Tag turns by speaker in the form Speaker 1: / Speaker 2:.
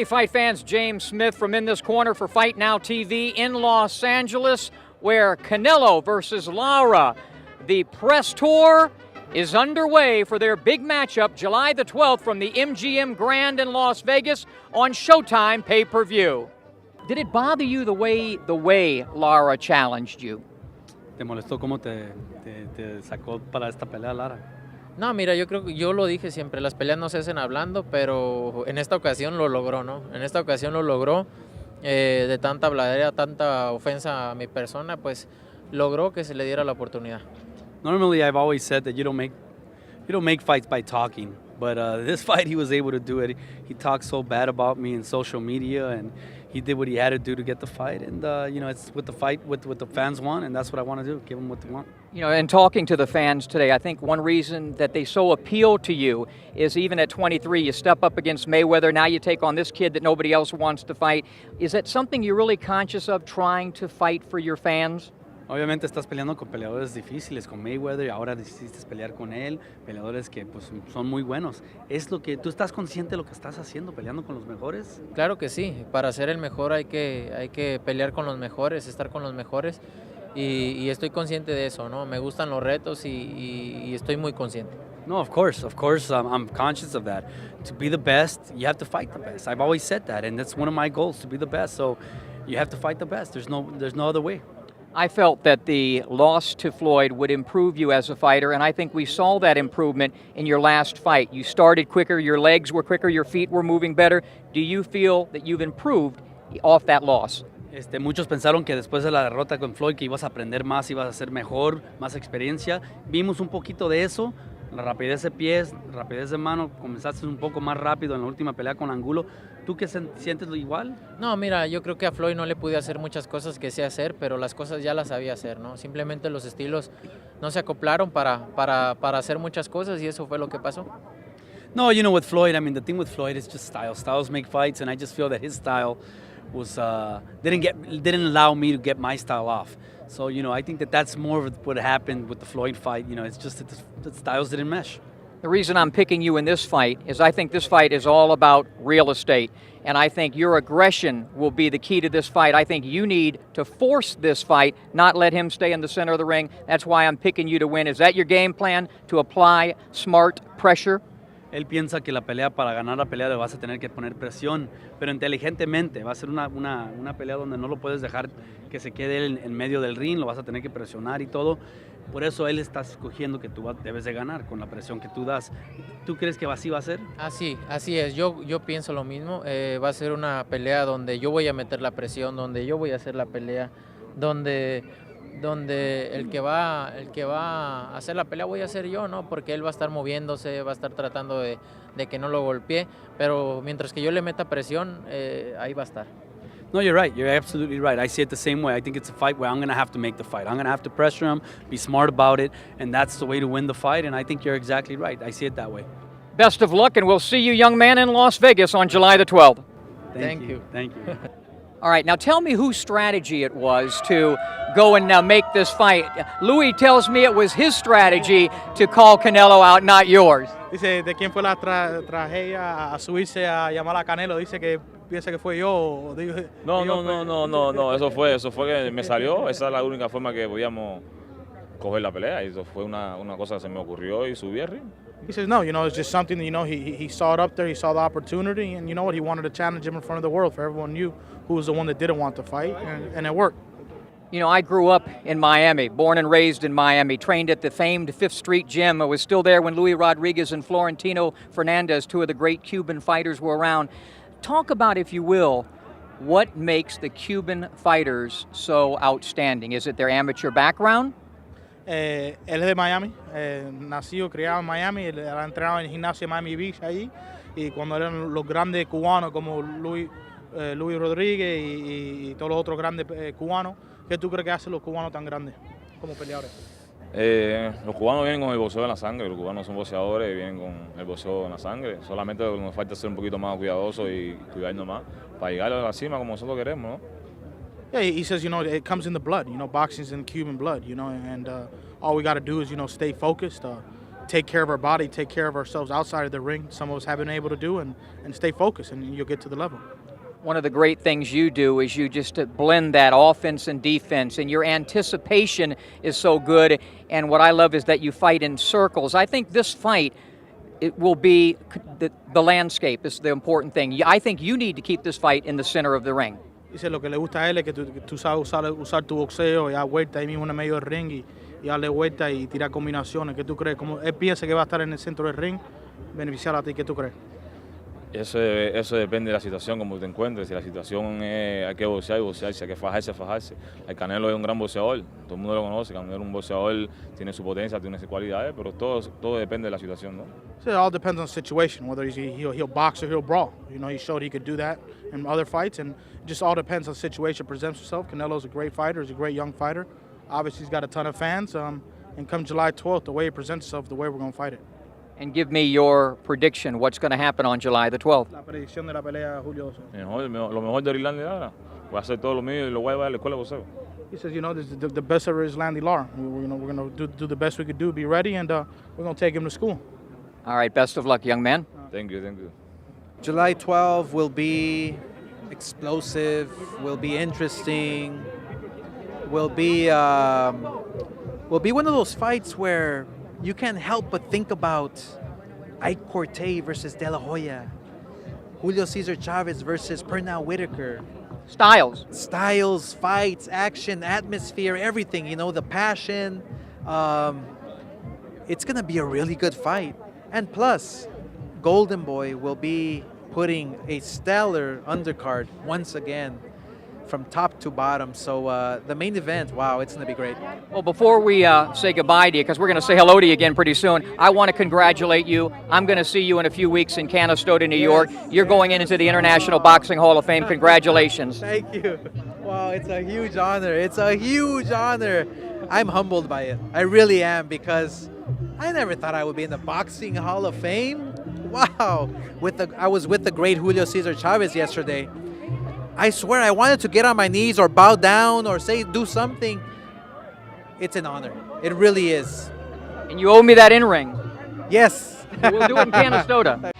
Speaker 1: fight fans, James Smith from In This Corner for Fight Now TV in Los Angeles, where Canelo versus Lara, the press tour, is underway for their big matchup July the 12th from the MGM Grand in Las Vegas on Showtime pay-per-view. Did it bother you the way Lara challenged you?
Speaker 2: ¿Te molestó cómo te sacó para esta pelea, Lara?
Speaker 3: No, mira, yo creo que yo lo dije siempre, las peleas no se hacen hablando, pero en esta ocasión lo logró, ¿no? En esta ocasión lo logró, de tanta habladera, tanta ofensa a mi persona, pues logró que se le diera la oportunidad.
Speaker 2: Normally, I've always said that you don't make fights by talking, but this fight he was able to do it. He talked so bad about me in social media, and he did what he had to do to get the fight. And it's with the fight what the fans want, and that's what I want to do. Give them what they want.
Speaker 1: You know, and talking to the fans today, I think one reason that they so appeal to you is even at 23, you step up against Mayweather. Now you take on this kid that nobody else wants to fight. Is that something you're really conscious of, trying to fight for your fans?
Speaker 2: Obviamente estás peleando con peleadores difíciles, con Mayweather, y ahora decidiste pelear con él, peleadores que pues, son muy buenos. ¿Es lo que tú estás consciente de lo que estás haciendo, peleando con los mejores?
Speaker 3: Claro que sí, para ser el mejor hay que pelear con los mejores, estar con los mejores, y estoy consciente de eso, ¿no? Me gustan los retos y estoy muy consciente.
Speaker 2: No, of course, I'm conscious of that. To be the best, you have to fight the best. I've always said that, and that's one of my goals, to be the best. So you have to fight the best. There's no other way.
Speaker 1: I felt that the loss to Floyd would improve you as a fighter, and I think we saw that improvement in your last fight. You started quicker, your legs were quicker, your feet were moving better. Do you feel that you've improved off that loss?
Speaker 2: Muchos pensaron que después de la derrota con Floyd que ibas a aprender más, ibas a ser mejor, más experiencia. Vimos un poquito de eso, la rapidez de pies, rapidez de mano, comenzaste un poco más rápido en la última pelea con Angulo. ¿Tú qué sientes lo igual?
Speaker 3: No, mira, yo creo que a Floyd no le pude hacer muchas cosas que sé hacer, pero las cosas ya las sabía hacer, ¿no? Simplemente los estilos no se acoplaron para hacer muchas cosas y eso fue lo que pasó.
Speaker 2: No, you know, with Floyd, I mean, the thing with Floyd is just style. Styles make fights, and I just feel that his style was didn't allow me to get my style off. So, you know, I think that's more of what happened with the Floyd fight. You know, it's just that the styles didn't mesh.
Speaker 1: The reason I'm picking you in this fight is I think this fight is all about real estate, and I think your aggression will be the key to this fight. I think you need to force this fight, not let him stay in the center of the ring. That's why I'm picking you to win. Is that your game plan, to apply smart pressure?
Speaker 2: Él piensa que para ganar la pelea le vas a tener que poner presión, pero inteligentemente. Va a ser una pelea donde no lo puedes dejar que se quede en medio del ring, lo vas a tener que presionar y todo. Por eso él está escogiendo que tú debes de ganar con la presión que tú das. ¿Tú crees que así va a ser?
Speaker 3: Así es. Yo pienso lo mismo. Va a ser una pelea donde yo voy a meter la presión, donde yo voy a hacer la pelea, donde el que va a hacer la pelea voy a ser yo, ¿no? Porque él va a estar moviéndose, va a estar tratando de que no lo golpee, pero mientras que yo le meta presión, ahí va a estar.
Speaker 2: No, you're right. You're absolutely right. I see it the same way. I think it's a fight where I'm going to have to make the fight. I'm going to have to pressure him, be smart about it, and that's the way to win the fight, and I think you're exactly right. I see it that way.
Speaker 1: Best of luck, and we'll see you, young man, in Las Vegas on July the 12th.
Speaker 2: Thank you. Thank you.
Speaker 1: All right, now tell me whose strategy it was to go and make this fight. Louis tells me it was his strategy to call Canelo out, not yours.
Speaker 4: Dice, ¿de quién fue la tragedia a subirse a llamar a Canelo? Dice que piensa que fue yo.
Speaker 5: No, eso fue que me salió. Esa es la única forma que podíamos coger la pelea. Y eso fue una cosa que se me ocurrió y subí al ring.
Speaker 4: He says, no, you know, it's just something, you know, he saw it up there, he saw the opportunity, and you know what, he wanted to challenge him in front of the world, for everyone knew who was the one that didn't want to fight, and it worked.
Speaker 1: You know, I grew up in Miami, born and raised in Miami, trained at the famed Fifth Street Gym. I was still there when Luis Rodriguez and Florentino Fernandez, two of the great Cuban fighters, were around. Talk about, if you will, what makes the Cuban fighters so outstanding? Is it their amateur background?
Speaker 4: Él es de Miami, nacido, criado en Miami, él ha entrenado en el gimnasio de Miami Beach allí, y cuando eran los grandes cubanos como Luis Rodríguez y todos los otros grandes cubanos, ¿qué tú crees que hacen los cubanos tan grandes como peleadores?
Speaker 5: Los cubanos vienen con el boxeo en la sangre, los cubanos son boxeadores y vienen con el boxeo en la sangre. Solamente nos falta ser un poquito más cuidadosos y cuidarnos más para llegar a la cima como nosotros queremos, ¿no?
Speaker 4: Yeah, he says, you know, it comes in the blood. You know, boxing's in Cuban blood. You know, and all we got to do is, you know, stay focused, take care of our body, take care of ourselves outside of the ring. Some of us haven't been able to do, and stay focused, and you'll get to the level.
Speaker 1: One of the great things you do is you just blend that offense and defense, and your anticipation is so good. And what I love is that you fight in circles. I think this fight, it will be the landscape is the important thing. I think you need to keep this fight in the center of the ring.
Speaker 4: Dice lo que le gusta a él es que tú sabes usar tu boxeo y dar vuelta ahí mismo en el medio del ring y darle vuelta y tirar combinaciones. ¿Qué tú crees? Como él piensa que va a estar en el centro del ring, beneficiar a ti, ¿qué tú crees?
Speaker 5: Eso depende de la situación, como te encuentres. Si la situación es hay que boxear, boxear. Si hay que fajarse, fajarse. El Canelo es un gran boxeador, todo el mundo lo conoce. Canelo es un boxeador, tiene su potencia, tiene sus cualidades, pero todo depende de la situación, ¿no?
Speaker 4: So it all depends on the situation, whether he'll box or he'll brawl. You know, he showed he could do that in other fights, and it just all depends on the situation presents himself. Canelo's a great fighter, he's a great young fighter. Obviously, he's got a ton of fans, and come July 12th, the way he presents himself, the way we're going to fight it.
Speaker 1: And give me your prediction. What's going to happen on July the 12th?
Speaker 4: La predicción de la pelea, Julio.
Speaker 5: Lo mejor de Irlanda y Lara. Voy a hacer todo lo mío y lo voy a llevar a la escuela de boxeo.
Speaker 4: He says, you know, this is the best ever is Landy Lara. We're going to do the best we could do, be ready, and we're going to take him to school.
Speaker 1: All right, best of luck, young man.
Speaker 5: Thank you, thank you.
Speaker 6: July 12 will be explosive, will be interesting, will be one of those fights where you can't help but think about Ike Corte versus De La Hoya, Julio Cesar Chavez versus Pernell Whitaker.
Speaker 1: Styles,
Speaker 6: fights, action, atmosphere, everything, you know, the passion. It's going to be a really good fight. And plus, Golden Boy will be putting a stellar undercard once again from top to bottom. So the main event, wow, it's going to be great.
Speaker 1: Well, before we say goodbye to you, because we're going to say hello to you again pretty soon, I want to congratulate you. I'm going to see you in a few weeks in Canastota, New York. You're going into the International Boxing Hall of Fame. Congratulations.
Speaker 6: Thank you. Wow, it's a huge honor. It's a huge honor. I'm humbled by it. I really am, because I never thought I would be in the Boxing Hall of Fame. Wow. I was with the great Julio Cesar Chavez yesterday. I swear I wanted to get on my knees or bow down or do something. It's an honor. It really is.
Speaker 1: And you owe me that in-ring.
Speaker 6: Yes.
Speaker 1: We'll do it in Canastota.